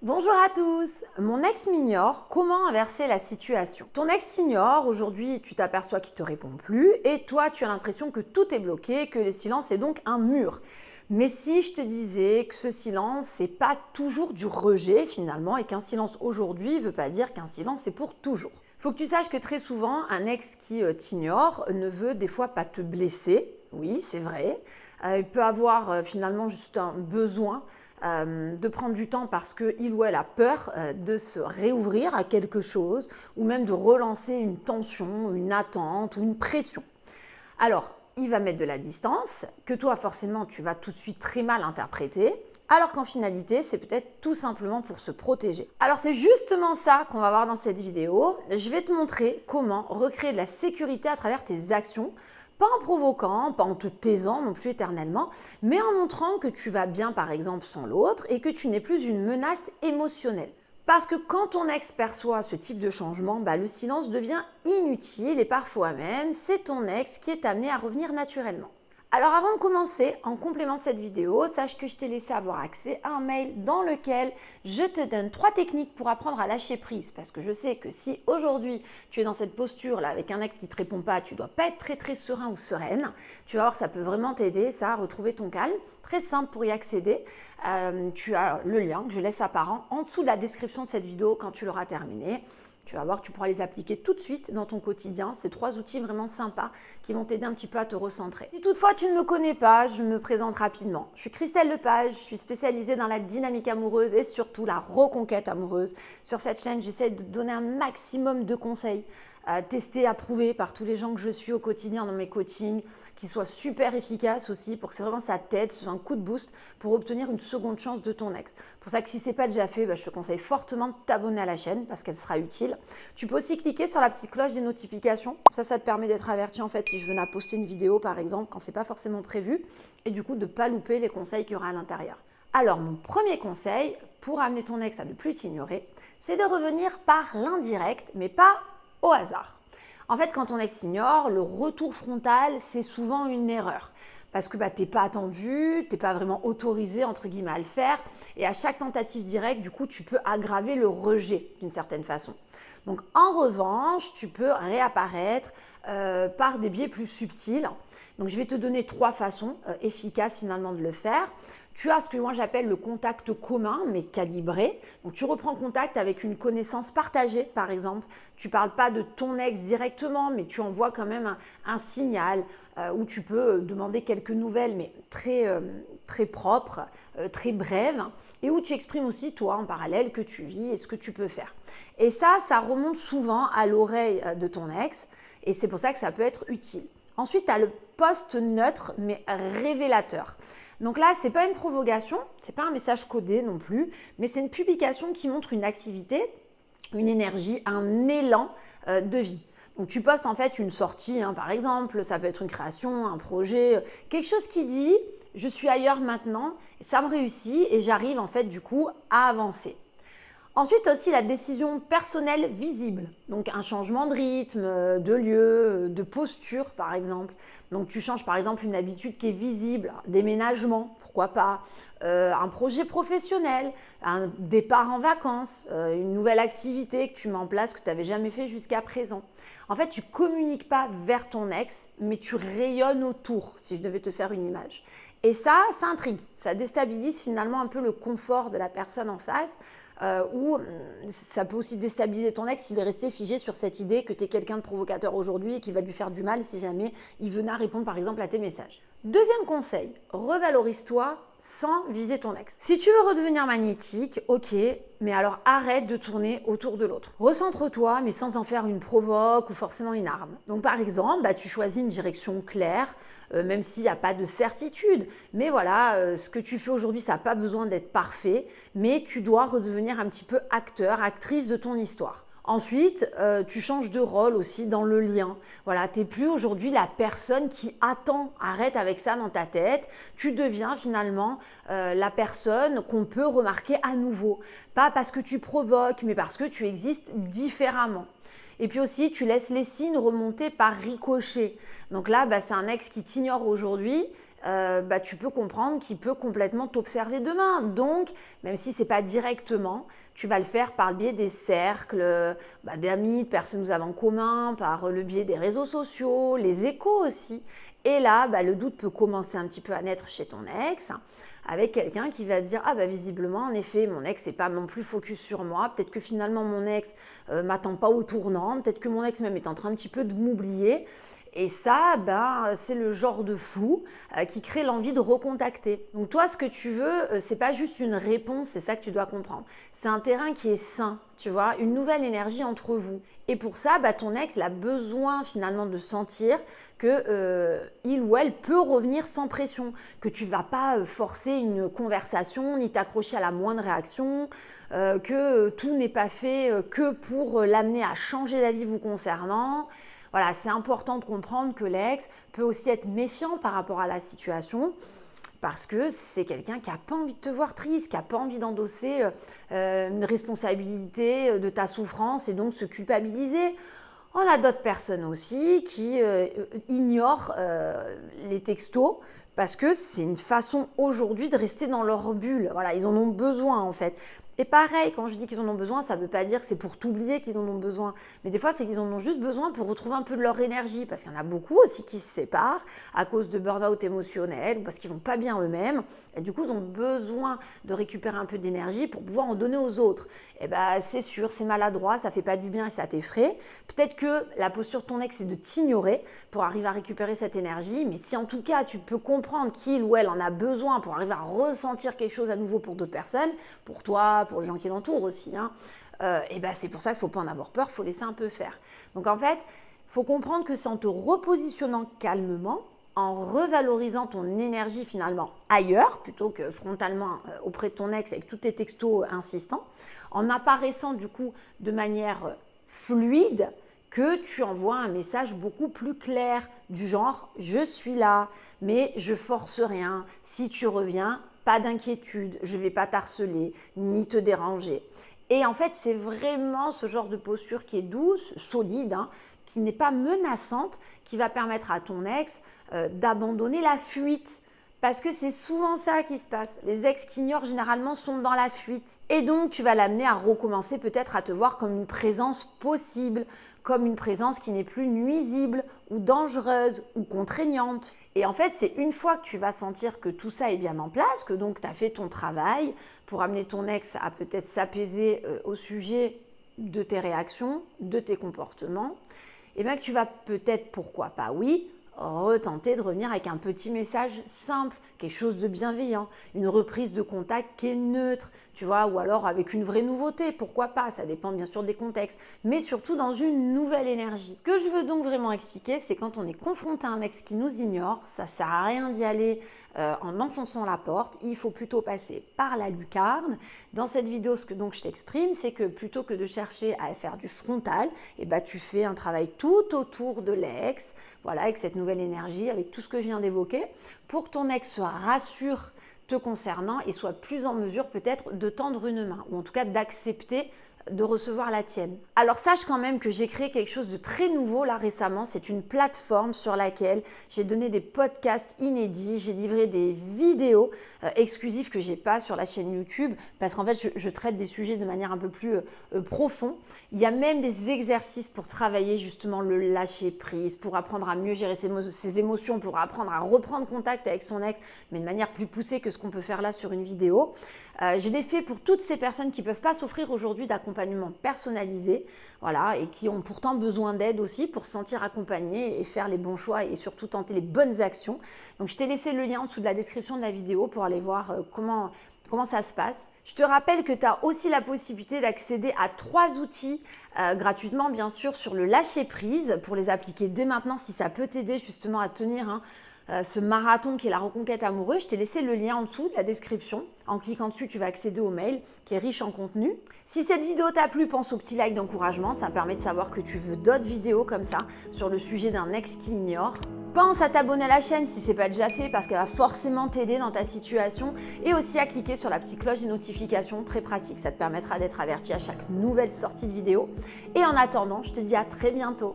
Bonjour à tous. Mon ex m'ignore, comment inverser la situation? Ton ex t'ignore, aujourd'hui tu t'aperçois qu'il ne te répond plus et toi tu as l'impression que tout est bloqué, que le silence est donc un mur. Mais si je te disais que ce silence, c'est pas toujours du rejet finalement et qu'un silence aujourd'hui ne veut pas dire qu'un silence c'est pour toujours. Faut que tu saches que très souvent, un ex qui t'ignore ne veut des fois pas te blesser, oui c'est vrai. Il peut avoir finalement juste un besoin de prendre du temps parce qu'il ou elle a peur de se réouvrir à quelque chose ou même de relancer une tension, une attente ou une pression. Alors, il va mettre de la distance, que toi forcément tu vas tout de suite très mal interpréter, alors qu'en finalité, c'est peut-être tout simplement pour se protéger. Alors c'est justement ça qu'on va voir dans cette vidéo. Je vais te montrer comment recréer de la sécurité à travers tes actions, pas en provoquant, pas en te taisant non plus éternellement, mais en montrant que tu vas bien par exemple sans l'autre et que tu n'es plus une menace émotionnelle. Parce que quand ton ex perçoit ce type de changement, le silence devient inutile et parfois même, c'est ton ex qui est amené à revenir naturellement. Alors avant de commencer, en complément de cette vidéo, sache que je t'ai laissé avoir accès à un mail dans lequel je te donne 3 techniques pour apprendre à lâcher prise. Parce que je sais que si aujourd'hui tu es dans cette posture-là avec un ex qui ne te répond pas, tu ne dois pas être très serein ou sereine. Tu vas voir que ça peut vraiment t'aider, ça, à retrouver ton calme. Très simple pour y accéder. Tu as le lien que je laisse apparent en dessous de la description de cette vidéo quand tu l'auras terminée. Tu vas voir que tu pourras les appliquer tout de suite dans ton quotidien. C'est 3 outils vraiment sympas qui vont t'aider un petit peu à te recentrer. Si toutefois tu ne me connais pas, je me présente rapidement. Je suis Christelle Lepage, je suis spécialisée dans la dynamique amoureuse et surtout la reconquête amoureuse. Sur cette chaîne, j'essaie de donner un maximum de conseils testés, approuvés par tous les gens que je suis au quotidien dans mes coachings, qui soient super efficaces aussi pour que vraiment ça t'aide, ce soit un coup de boost pour obtenir une seconde chance de ton ex. Pour ça que si ce n'est pas déjà fait, je te conseille fortement de t'abonner à la chaîne parce qu'elle sera utile. Tu peux aussi cliquer sur la petite cloche des notifications. Ça te permet d'être averti en fait si je venais à poster une vidéo par exemple quand c'est pas forcément prévu et du coup de ne pas louper les conseils qu'il y aura à l'intérieur. Alors mon premier conseil pour amener ton ex à ne plus t'ignorer, c'est de revenir par l'indirect mais pas au hasard. En fait, quand ton ex t'ignore, le retour frontal, c'est souvent une erreur. Parce que tu n'es pas attendu, tu n'es pas vraiment autorisé, entre guillemets, à le faire. Et à chaque tentative directe, du coup, tu peux aggraver le rejet d'une certaine façon. Donc, en revanche, tu peux réapparaître par des biais plus subtils. Donc, je vais te donner 3 façons efficaces finalement de le faire. Tu as ce que moi j'appelle le contact commun, mais calibré. Donc tu reprends contact avec une connaissance partagée, par exemple. Tu ne parles pas de ton ex directement, mais tu envoies quand même un signal où tu peux demander quelques nouvelles, mais très propres, très brèves, et où tu exprimes aussi, toi, en parallèle, que tu vis et ce que tu peux faire. Et ça remonte souvent à l'oreille de ton ex, et c'est pour ça que ça peut être utile. Ensuite, tu as le post neutre, mais révélateur. Donc là, ce n'est pas une provocation, ce n'est pas un message codé non plus, mais c'est une publication qui montre une activité, une énergie, un élan de vie. Donc tu postes en fait une sortie, par exemple, ça peut être une création, un projet, quelque chose qui dit « je suis ailleurs maintenant, ça me réussit et j'arrive en fait du coup à avancer ». Ensuite, aussi la décision personnelle visible, donc un changement de rythme, de lieu, de posture par exemple. Donc tu changes par exemple une habitude qui est visible, déménagement, pourquoi pas, un projet professionnel, un départ en vacances, une nouvelle activité que tu mets en place que tu n'avais jamais fait jusqu'à présent. En fait, tu ne communiques pas vers ton ex, mais tu rayonnes autour, si je devais te faire une image. Et ça intrigue, ça déstabilise finalement un peu le confort de la personne en face, ou ça peut aussi déstabiliser ton ex s'il est resté figé sur cette idée que tu es quelqu'un de provocateur aujourd'hui et qui va lui faire du mal si jamais il venait à répondre par exemple à tes messages. Deuxième conseil, revalorise-toi sans viser ton ex. Si tu veux redevenir magnétique, ok, mais alors arrête de tourner autour de l'autre. Recentre-toi, mais sans en faire une provoque ou forcément une arme. Donc par exemple, tu choisis une direction claire, même s'il n'y a pas de certitude. Mais voilà, ce que tu fais aujourd'hui, ça n'a pas besoin d'être parfait, mais tu dois redevenir un petit peu acteur, actrice de ton histoire. Ensuite, tu changes de rôle aussi dans le lien. Voilà, tu n'es plus aujourd'hui la personne qui attend. Arrête avec ça dans ta tête. Tu deviens finalement la personne qu'on peut remarquer à nouveau. Pas parce que tu provoques, mais parce que tu existes différemment. Et puis aussi, tu laisses les signes remonter par ricochet. Donc là, c'est un ex qui t'ignore aujourd'hui. tu peux comprendre qu'il peut complètement t'observer demain. Donc, même si ce n'est pas directement, tu vas le faire par le biais des cercles, d'amis, de personnes que vous avez en commun, par le biais des réseaux sociaux, les échos aussi. Et là, le doute peut commencer un petit peu à naître chez ton ex, avec quelqu'un qui va te dire « Ah visiblement, en effet, mon ex n'est pas non plus focus sur moi. Peut-être que finalement, mon ex m'attend pas au tournant. Peut-être que mon ex même est en train un petit peu de m'oublier. » Et ça, c'est le genre de flou qui crée l'envie de recontacter. Donc toi, ce que tu veux, c'est pas juste une réponse, c'est ça que tu dois comprendre. C'est un terrain qui est sain, tu vois, une nouvelle énergie entre vous. Et pour ça, ton ex il a besoin finalement de sentir que il ou elle peut revenir sans pression, que tu ne vas pas forcer une conversation ni t'accrocher à la moindre réaction, que tout n'est pas fait que pour l'amener à changer d'avis vous concernant. Voilà, c'est important de comprendre que l'ex peut aussi être méfiant par rapport à la situation parce que c'est quelqu'un qui n'a pas envie de te voir triste, qui n'a pas envie d'endosser une responsabilité de ta souffrance et donc se culpabiliser. On a d'autres personnes aussi qui ignorent les textos parce que c'est une façon aujourd'hui de rester dans leur bulle. Voilà, ils en ont besoin en fait. Et pareil, quand je dis qu'ils en ont besoin, ça ne veut pas dire que c'est pour t'oublier qu'ils en ont besoin. Mais des fois, c'est qu'ils en ont juste besoin pour retrouver un peu de leur énergie. Parce qu'il y en a beaucoup aussi qui se séparent à cause de burn-out émotionnel ou parce qu'ils ne vont pas bien eux-mêmes. Et du coup, ils ont besoin de récupérer un peu d'énergie pour pouvoir en donner aux autres. Et c'est sûr, c'est maladroit, ça ne fait pas du bien et ça t'effraie. Peut-être que la posture de ton ex, c'est de t'ignorer pour arriver à récupérer cette énergie. Mais si en tout cas, tu peux comprendre qu'il ou elle en a besoin pour arriver à ressentir quelque chose à nouveau pour d'autres personnes, pour toi, pour les gens qui l'entourent aussi, c'est pour ça qu'il ne faut pas en avoir peur, il faut laisser un peu faire. Donc en fait, il faut comprendre que c'est en te repositionnant calmement, en revalorisant ton énergie finalement ailleurs, plutôt que frontalement auprès de ton ex avec tous tes textos insistants, en apparaissant du coup de manière fluide, que tu envoies un message beaucoup plus clair du genre « je suis là, mais je force rien, si tu reviens, pas d'inquiétude, je ne vais pas t'harceler, ni te déranger. » Et en fait, c'est vraiment ce genre de posture qui est douce, solide, qui n'est pas menaçante, qui va permettre à ton ex d'abandonner la fuite. Parce que c'est souvent ça qui se passe. Les ex qui ignorent généralement sont dans la fuite. Et donc, tu vas l'amener à recommencer peut-être à te voir comme une présence possible, comme une présence qui n'est plus nuisible ou dangereuse ou contraignante. Et en fait, c'est une fois que tu vas sentir que tout ça est bien en place, que donc tu as fait ton travail pour amener ton ex à peut-être s'apaiser au sujet de tes réactions, de tes comportements, et bien que tu vas peut-être, pourquoi pas, oui, retenter de revenir avec un petit message simple, quelque chose de bienveillant, une reprise de contact qui est neutre, tu vois, ou alors avec une vraie nouveauté, pourquoi pas, ça dépend bien sûr des contextes, mais surtout dans une nouvelle énergie. Ce que je veux donc vraiment expliquer, c'est quand on est confronté à un ex qui nous ignore, ça sert à rien d'y aller en enfonçant la porte, il faut plutôt passer par la lucarne. Dans cette vidéo, ce que donc je t'exprime, c'est que plutôt que de chercher à faire du frontal, tu fais un travail tout autour de l'ex, voilà, avec cette nouvelle énergie, avec tout ce que je viens d'évoquer, pour que ton ex se rassure te concernant et soit plus en mesure peut-être de tendre une main, ou en tout cas d'accepter de recevoir la tienne. Alors sache quand même que j'ai créé quelque chose de très nouveau là récemment, c'est une plateforme sur laquelle j'ai donné des podcasts inédits, j'ai livré des vidéos exclusives que j'ai pas sur la chaîne YouTube parce qu'en fait je traite des sujets de manière un peu plus profonde. Il y a même des exercices pour travailler justement le lâcher prise, pour apprendre à mieux gérer ses émotions, pour apprendre à reprendre contact avec son ex, mais de manière plus poussée que ce qu'on peut faire là sur une vidéo. J'ai des faits pour toutes ces personnes qui ne peuvent pas s'offrir aujourd'hui d'accompagnement personnalisé, voilà, et qui ont pourtant besoin d'aide aussi pour se sentir accompagnées et faire les bons choix et surtout tenter les bonnes actions. Donc je t'ai laissé le lien en dessous de la description de la vidéo pour aller voir comment ça se passe. Je te rappelle que tu as aussi la possibilité d'accéder à 3 outils gratuitement, bien sûr, sur le lâcher prise pour les appliquer dès maintenant si ça peut t'aider justement à tenir ce marathon qui est la reconquête amoureuse. Je t'ai laissé le lien en dessous de la description. En cliquant dessus, tu vas accéder au mail qui est riche en contenu. Si cette vidéo t'a plu, pense au petit like d'encouragement. Ça permet de savoir que tu veux d'autres vidéos comme ça sur le sujet d'un ex qui ignore. Pense à t'abonner à la chaîne si ce n'est pas déjà fait parce qu'elle va forcément t'aider dans ta situation et aussi à cliquer sur la petite cloche des notifications, très pratique. Ça te permettra d'être averti à chaque nouvelle sortie de vidéo. Et en attendant, je te dis à très bientôt.